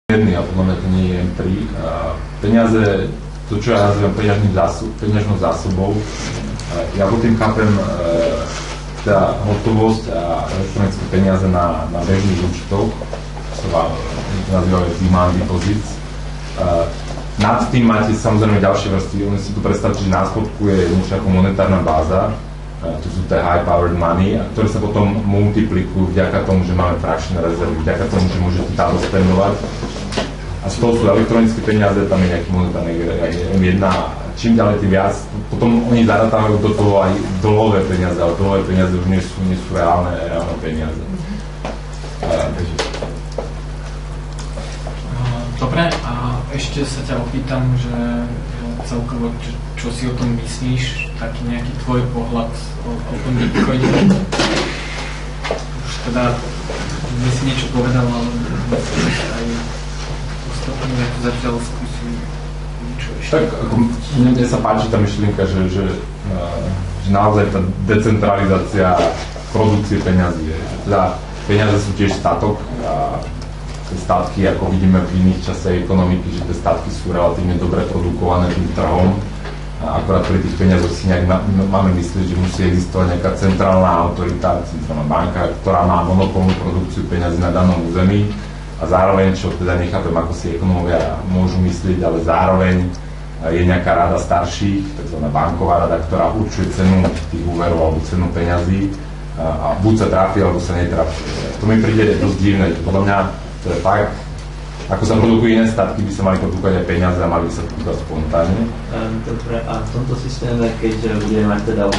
jedný, a podľa mňa to nie je M3. Peniaze, to čo ja nazývam peňažnou zásobou, ja pod tým chápem teda hotovosť a elektronické peniaze na bežných účtoch, sa nazývajú demand deposits. Nad tým máte samozrejme ďalšie vrstvy. Oni si tu predstavte, že na spodku je niečo ako monetárna báza, to sú tie high-powered money, ktoré sa potom multiplikujú vďaka tomu, že máme frakčné rezervy, vďaka tomu, že môžete tam spendovať. A z toho sú elektronické peniaze, tam je nejaký monetárny M1. Čím ďalej, tým viac. Potom oni zaratávajú do toho aj dlhové peniaze, ale dlhové peniaze už nie sú reálne peniaze. Dobre, a ešte sa ťa opýtam, že celkovo, čo si o tom myslíš, taký nejaký tvoj pohľad o tom Bitcoine. Už teda si niečo povedal, ale aj ostatní nejakú zatiaľ skúsim niečo ešte. Tak, mne sa páči tá myšlienka, že naozaj tá decentralizácia produkcie peňazí je. Teda peniaze sú tiež statok a tie statky, ako vidíme v iných častiach ekonomiky, že tie statky sú relatívne dobre produkované tým trhom. A akorát pri tých peniazoch si nejak máme myslieť, že musí existovať nejaká centrálna autorita, centrálna banka, ktorá má monopolnú produkciu peniazí na danom území. A zároveň, čo teda nechápem, ako si ekonómovia môžu myslieť, ale zároveň je nejaká rada starších, tzv. Banková rada, ktorá určuje cenu tých úverov alebo cenu peňazí a buď sa trafí, alebo sa netrafí. To mi príde dosť divné, že podľa mňa to je fakt, ako sa produkujú iné statky, by sa mali produkovať aj peniaze a mali by sa produkovať spontánne. Dobre, a v tomto systéme, keď budeme mať teda už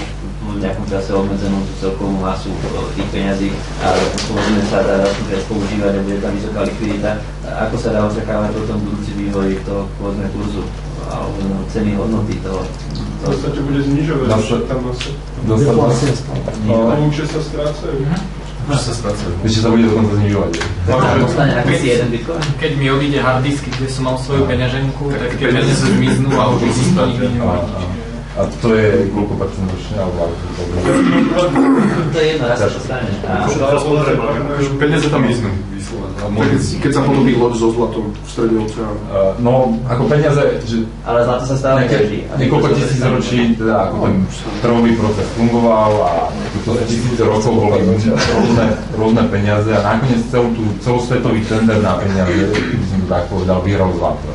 v nejakom čase obmedzenú tú celkovú masu tých peňazí a povedzme sa dá viac používať a bude tam vysoká likvidita, ako sa dá očakávať potom budúci vývoj toho povedzme kurzu alebo ceny hodnoty toho? V podstate bude znižovať, tam Deflácia určite sa strácajú. Ešte sa bude dokonca znižovať. Dostane aký si jeden bitcoin? Keď mi odíde hard disk, kde som mal svoju peňaženku, tak tie peniaze zmiznú a už si to nikdy neuvidíš. A to je koľko percent ročne, alebo ako to bude? To je jedno, raz sa to stane. Peniaze tam miznú. Keď sa podobí loď so zlatom v strede oceánu. No, ako peniaze, že... Ale zlato sa stále ťaží. Niekoľko tisíc ročí, teda ako ten trhový proces fungoval a to tisíce rokov boli rôzne peniaze a nakoniec celosvetový tender na peniaze, by som to tak povedal, vyhral zlato.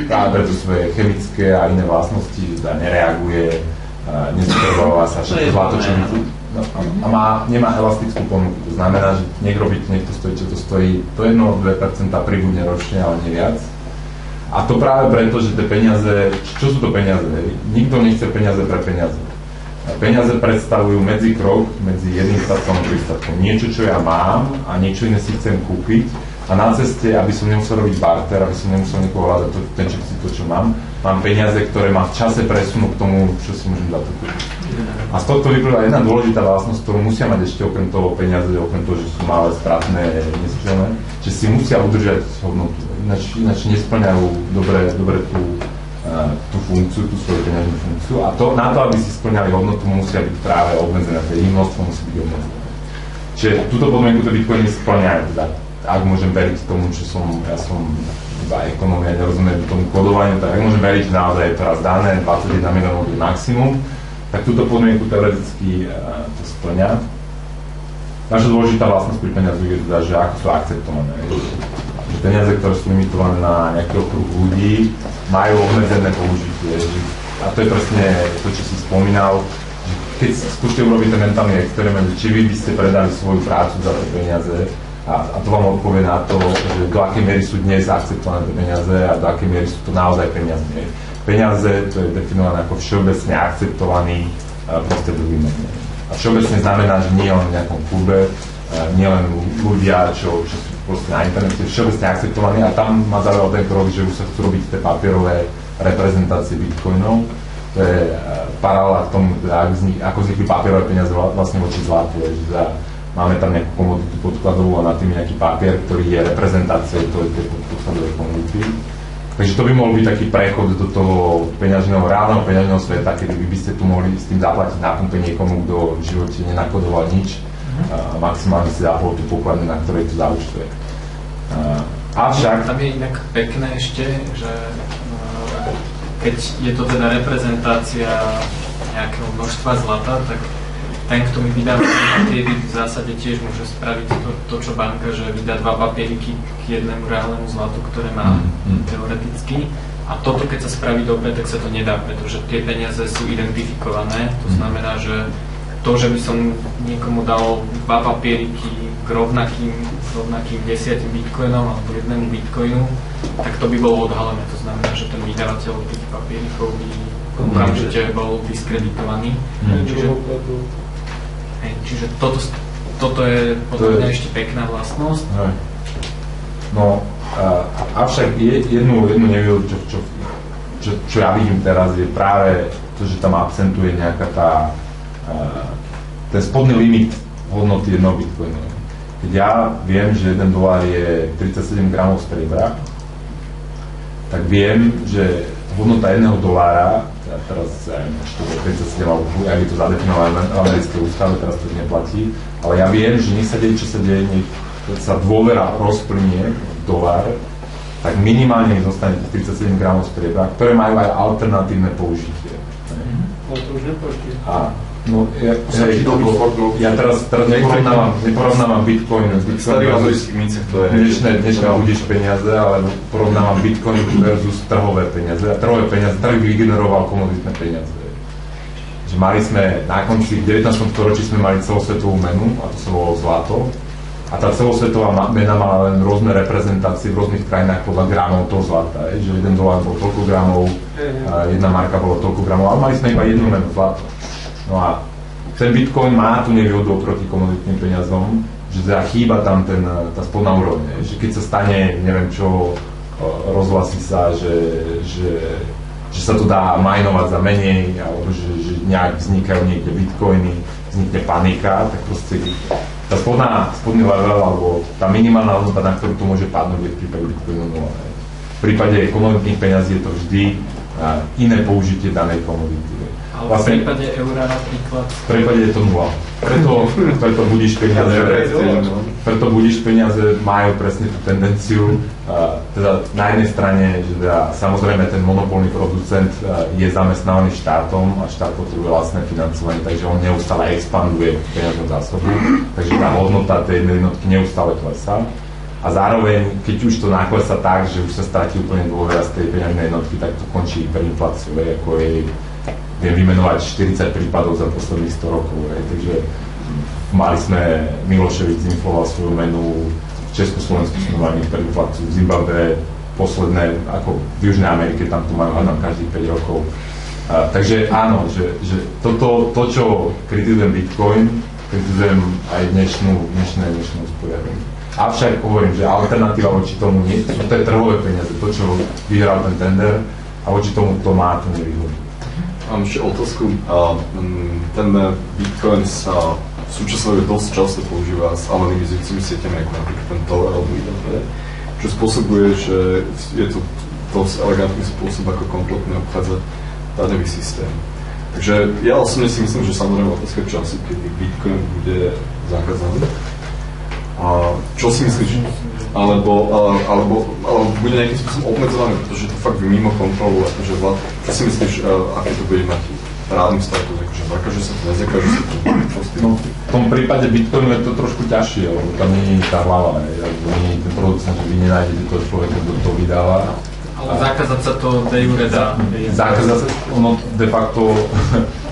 Práve preto svoje chemické a iné vlastnosti, že teda nereaguje, neskrváva sa, všetko zlato, čo nemá elastickú ponuku. To znamená, že nech to stojí, čo to stojí, to 1-2% pribudne ročne, ale nie viac. A to práve preto, že tie peniaze, čo sú to peniaze? Nikto nechce peniaze pre peniaze. Peniaze predstavujú medzikrok medzi jedným statkom a druhým statkom. Niečo, čo ja mám a niečo iné si chcem kúpiť a na ceste, aby som nemusel robiť barter, aby som nemusel niekoho hľadať to, čo mám peniaze, ktoré ma v čase presunú k tomu, čo si môžem dať. A z tohto vyplýva jedna dôležitá vlastnosť, ktorú musia mať ešte okrem toho peniaze, okrem toho, že sú malé, stratné, nesiteľné, že si musia udržať hodnotu. Ináč nesplňajú dobre tú funkciu, tú svoju peňažnú funkciu. A to, na to, aby si splňali hodnotu, musia byť práve obmedzené. Tie množstvo musí byť obmedzené. Čiže túto podmienku tie bitcoiny splňajú. Teda, ak môžem veriť tomu, ja som iba ekonóm, ja nerozumiem tomu kodovaniu, tak ak môžem veriť, že naozaj je teraz dané, 21 miliónov je maximum, tak túto podmienku teoreticky to splňa. Naša dôležitá vlastnosť pri peniazoch je teda, že ako sú akceptované. Že peniaze, ktoré sú limitované na nejaký okruh ľudí, majú obmedzené použitie. A to je presne to, čo si spomínal. Keď skúste urobiť ten mentálny experiment, či vy by ste predali svoju prácu za tie peniaze, a to vám odpovie na to, že do akej miery sú dnes akceptované tie peniaze a do akej miery sú to naozaj peniaze. Peniaze, to je definované ako všeobecne akceptovaný prostriedok výmeny. A všeobecne znamená, že nie len v nejakom klube, nie len ľudia, čo sú proste na internete, všeobecne akceptovaní a tam má zaujal ten krok, že už sa chcú robiť tie papierové reprezentácie bitcoinov. To je paralela k tomu, ako vznikli papierové peniaze vlastne voči zlatu. Máme tam nejakú komoditu podkladovú a na tým nejaký papier, ktorý je reprezentáciou tej podkladovej komodity. Takže to by mohol byť taký prechod do toho reálneho peňažného sveta, kedy by ste tu mohli s tým zaplatiť na pumpe niekomu, kto v živote nenakodoval nič a maximálne si zapol tú pokladnu, na ktorej to zaúčtuje. Avšak tam je inak pekné ešte, že keď je to teda reprezentácia nejakého množstva zlata, tak ten, kto mi vydá papiery, v zásade tiež môže spraviť to, čo banka, že vydá 2 papieriky k jednému reálnemu zlatu, ktoré má teoreticky. A toto, keď sa spraví dobre, tak sa to nedá, pretože tie peniaze sú identifikované. To znamená, že to, že by som niekomu dal 2 papieriky k rovnakým 10 bitcoinom alebo 1 bitcoinu, tak to by bolo odhalené. To znamená, že ten vydavateľ tých papierikov by okamžite bol diskreditovaný. Čiže toto je podľa mňa ešte pekná vlastnosť. No, avšak jednu nevýhodu, čo ja vidím teraz, je práve to, že tam absentuje nejaká ten spodný limit hodnoty jedného bitcoinu. Keď ja viem, že $1 je 37 gramov striebra, tak viem, že hodnota $1, teraz ja neviem, čo to je 37, alebo jak je to zadefinované v americkej ústave, teraz to neplatí, ale ja viem, že nech sa deje, čo sa deje, nech sa dôvera rozplynie v dolár, tak minimálne mi zostane 37 gramov striebra, ktoré majú aj alternatívne použitie. Ale to už neplatí. No, ja teraz neporovnávam bitcoin versus dnešné budíš peniaze, ale porovnávam bitcoin versus trhové peniaze. A trhové peniaze, trh vygeneroval komoditné peniaze. Že mali sme na konci 19. storočí sme mali celosvetovú menu, a to sa volalo zlato. A tá celosvetová mena mala len rôzne reprezentácie v rôznych krajinách podľa gramov toho zlata. Že $1 bol toľko gramov, jedna marka bolo toľko gramov, ale mali sme iba jednu menu zlato. No a ten bitcoin má tú nevýhodu oproti komoditným peniazom, že teda chýba tam tá spodná úroveň. Že keď sa stane, neviem čo, rozhlasí sa, že sa to dá minovať za menej, alebo že nejak vznikajú niekde bitcoiny, vznikne panika, tak proste tá spodný level, alebo tá minimálna hodnota, na ktorú to môže padnúť, je v prípade bitcoinu 0. V prípade komoditných peňazí je to vždy iné použitie danej komodity. Ale vlastne, v prípade eura napríklad? V prípade je to 0. Preto budíš peniaze majú presne tú tendenciu. Teda na jednej strane, že teda, samozrejme ten monopolný producent je zamestnávaný štátom a štát potrebuje vlastné financovanie, takže on neustále expanduje peniaznú zásobu, takže tá hodnota tej jednotky neustále klesá. A zároveň, keď už to naklesá tak, že už sa stratí úplne dôvera z tej peňažnej jednotky, tak to končí hyperinfláciou, ako jej viem vymenovať 40 prípadov za posledných 100 rokov. Takže mali sme, Miloševič zinfloval svoju menu, v Československu sme mali hyperinfláciu, v Zimbabwe posledné, ako v Južnej Amerike, tam to majú hádam každých 5 rokov. Takže áno, že to, čo kritizujem Bitcoin, kritizujem aj dnešné usporiadanie. Avšak hovorím, že alternatíva voči tomu nie, to je trhové peniaze, to, čo vyhral ten tender, a voči tomu to má tú nevýhodu. Mám ešte otázku. Ten Bitcoin sa v súčasnosti dosť často používa s anonymizujúcimi sieťami, ako napríklad ten Tor alebo IDP, čo spôsobuje, že je to dosť elegantný spôsob, ako kompletne obchádzať daňový systém. Takže ja osobne si myslím, že samozrejme otázka času, kedy Bitcoin bude zakázaný. A čo si myslíš? Alebo bude nejakým spôsobom obmedzované, pretože to fakt mimo kontrolu, akože vlád. Čo si myslíš, aké to bude mať právny status, akože zakáže sa to, nezakáže sa to? No, v tom prípade Bitcoinu je to trošku ťažšie, lebo tam nie je tá hlava, nie je ten producent, že vy nenájdete toho človeka, kto to vydáva. Ale zakázať sa to de jure dá. Zakázať sa, ono de facto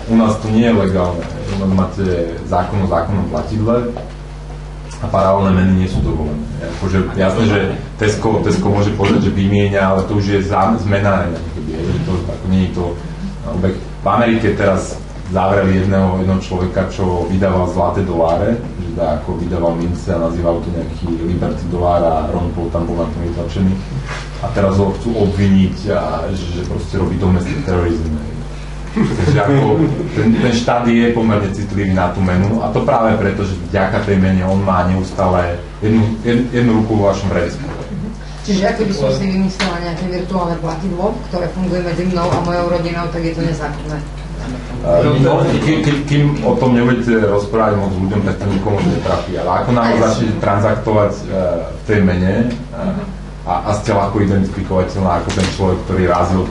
u nás to nie je legálne. Máte zákonom platidle, a paralelné meny nie sú dovolené. Akože jasné, že Tesco môže povedať, že vymieňa, ale to už je zmena. Nie je to. V Amerike teraz zavreli jedného človeka, čo vydával zlaté doláre, že ako vydával mince a nazýval to nejaký Liberty dolár a Ron Paul tam bol na tom vytlačený. A teraz ho chcú obviniť, že proste robí domestic terrorism. Takže ako ten štát je pomerne citlivý na tú menu a to práve preto, že vďaka tej mene on má neustále jednu ruku vo vašom redisku. Čiže ako by som si vymyslela nejaké virtuálne platidlo, ktoré funguje medzi mnou a mojou rodinou, tak je to nezákonné. Kým o tom nebudete rozprávať moc ľuďom, tak to nikomu netrafí. Ale ako nám začnete transaktovať v tej mene, a ste ľahko identifikovateľná ako ten človek, ktorý razil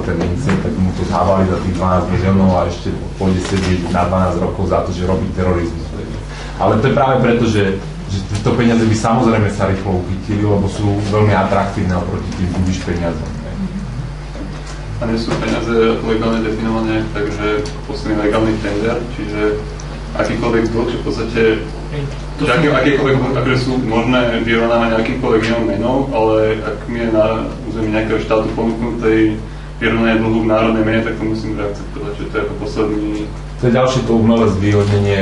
tie mince, tak mu to zhávali za tých 12 miliónov a ešte pôjde sedieť na 12 rokov za to, že robí terorizmus. Ale to je práve preto, že tieto peniaze by samozrejme sa rýchlo uchytili, lebo sú veľmi atraktívne oproti tým budiš peniazom. A nie sú peniaze legálne definované, takže posledný legálny tender, čiže akýkoľvek dlh, v podstate akékoľvek, akože sú možné vyrovnávať akýmkoľvek inou menou, ale ak mi je na území nejakého štátu ponúknutej vyrovnanie dlhu v národnej mene, tak to musím akceptovať, že to je ako posledný. To je ďalšie to umelé zvýhodnenie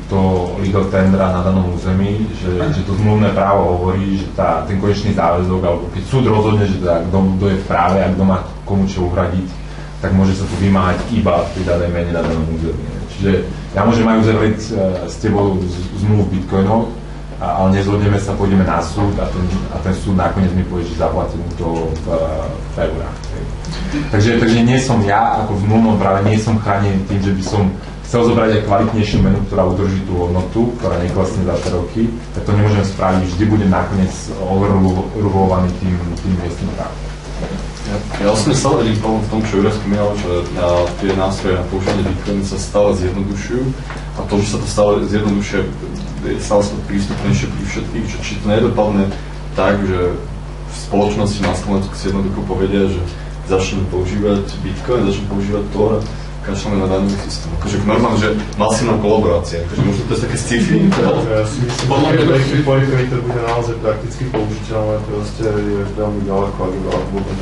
to legal tendera na danom území, že to zmluvné právo hovorí, že ten konečný záväzok, alebo keď súd rozhodne, že teda kto je v práve a kto má komu čo uhradiť, tak môže sa to vymáhať iba v tej danej mene na danom území. Čiže ja môžem aj uzavrieť s tebou zmluvu bitcoinov, ale nezhodneme sa, pôjdeme na súd a ten súd nakoniec mi povie, že zaplatím to v eurách. Takže nie som ja, ako v zmluvnom práve, nie som chránený tým, že by som chcel zobrať aj kvalitnejšiu menu, ktorá udrží tú hodnotu, ktorá neklesne za 3 roky, tak to nemôžem spraviť, vždy budem nakoniec overrulovaný tým miestnym právom. Ja osobne stále vidím problém v tom, čo Juraj spomínal, že tie nástroje na používanie Bitcoinu sa stále zjednodušujú a to, že sa to stále zjednodušuje, je stále prístupnejšie pri všetkých, že či to nedopadne tak, že v spoločnosti na Slovensku si jednoducho povedia, že začneme používať Bitcoin, začneme používať Tor, kašľame na daňový systém. Akože normálne, že masívna kolaborácia, akože možno to je také sci-fi. Ja si myslím, že keď pohyby to bude naozaj prakticky použiteľné, proste je veľmi ďaleko, ak vôbec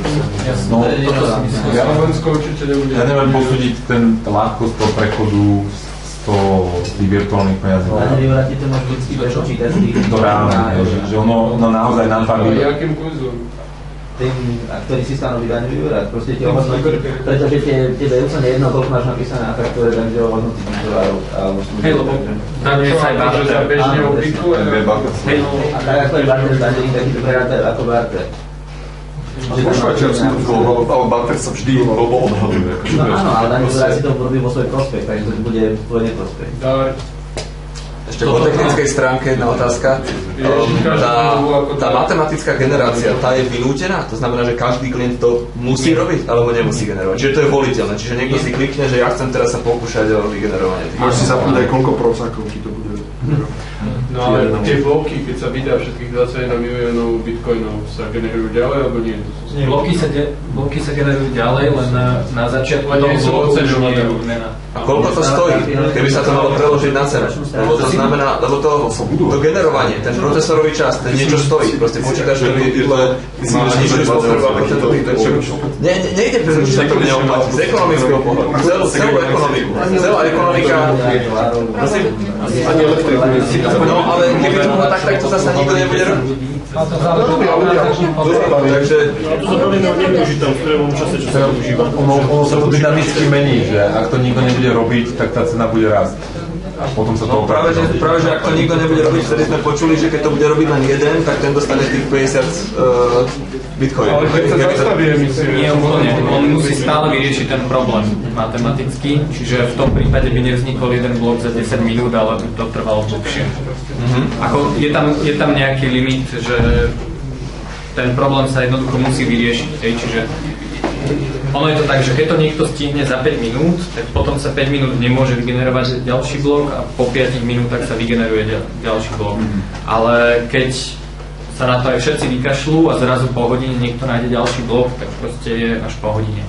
Ja neviem posúdiť ten ľahkosť toho prechodu z tých virtuálnych peniazí. Vyvrátiť to môže vždycky prepočítať z tých... To reálne, že ono naozaj nám fakt... Ale jakým kurzom? Tým, ktorý si stanoví daňový úrad, proste tie ohodnotí, pretože tebe je úplne jedno, koľko máš napísané na faktúre, takže ohodnotí tých tovarov alebo služieb. Hej, lebo daňuje sa aj barter. A tak ako je barter zdanený, tak to preráta ako barter. Ale barter sa vždy odhaduje. No áno, ale daňový úrad si to robí vo svoj prospech, takže to bude tvoj neprospech. Ešte po technickej stránke jedna otázka. Tá matematická generácia, tá je vynútená? To znamená, že každý klient to musí robiť, alebo nemusí generovať? Čiže to je voliteľné. Čiže niekto si klikne, že ja chcem teraz sa pokúšať o vygenerovanie. Môžeš si zapnúť aj koľko prosákov ti to bude. No ale tie bloky, keď sa vydá všetkých 21 miliónov bitcoinov, sa generujú ďalej, alebo nie? Bloky sa generujú ďalej, len na začiatku toho bolo oceňované odmena. A koľko to stojí, keby sa to malo preložiť na cenu? Lebo to znamená, lebo to generovanie, ten procesorový čas, ten niečo stojí. Proste počítač, ktorý má nižšiu spotrebu ako ten druhý. Nejde pretože sa to neoplatí. Z ekonomického pohľadu. Celú ekonomiku. Celá ekonomika... No, ale keby to bolo tak to zase nikto nebude robiť. Takže... Ono sa to dynamicky mení, že ak to nikto nebude robiť, tak tá cena bude rásť. A potom sa to práve, že ak to nikto nebude robiť, vtedy sme počuli, že keď to bude robiť len jeden, tak ten dostane tých 50 bitcoin. Ale keď sa zastaví emisie... Nie úplne, on musí stále vyriešiť ten problém matematicky, čiže v tom prípade by nevznikol jeden blok za 10 minút, ale by to trvalo dlhšie. Ako je tam nejaký limit, že ten problém sa jednoducho musí vyriešiť, čiže ono je to tak, že keď to niekto stihne za 5 minút, tak potom sa 5 minút nemôže vygenerovať ďalší blok a po 5 minútach sa vygeneruje ďalší blok. Ale keď sa na to aj všetci vykašľú a zrazu po hodine niekto nájde ďalší blok, tak proste je až po hodine.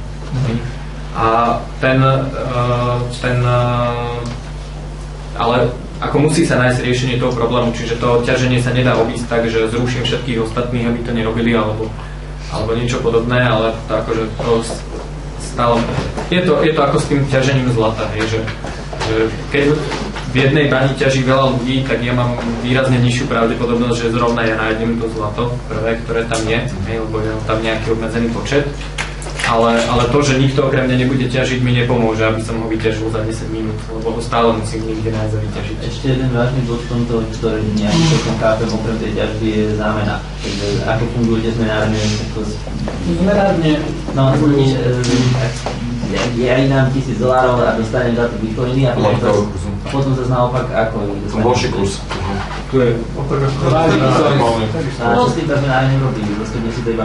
A ale ako musí sa nájsť riešenie toho problému, čiže to ťaženie sa nedá obísť tak, že zruším všetkých ostatných, aby to nerobili, alebo niečo podobné, ale to akože to stále... Je to ako s tým ťažením zlata, že keď v jednej bani ťaží veľa ľudí, tak ja mám výrazne nižšiu pravdepodobnosť, že zrovna ja nájdem to zlato prvé, ktoré tam je, lebo je tam nejaký obmedzený počet. Ale to, že nikto okrem mňa nebude ťažiť, mi nepomôže, aby som ho vyťažil za 10 minút, lebo ho stále musím niekde nájsť a vyťažiť. Ešte jeden vážny bod v tomto, ktorý nejakým celkom chápem okrem tej ťažby, je zámena. Takže ako fungujete zmenárne? Zmenárne? No, ja dám $1000 a dostanem za to bitcoiny a potom sa naopak ako... To horší kurz. To to je No tak ako kvázi normálne. A čo s tým, aby nájde nerobili, proste bude si to iba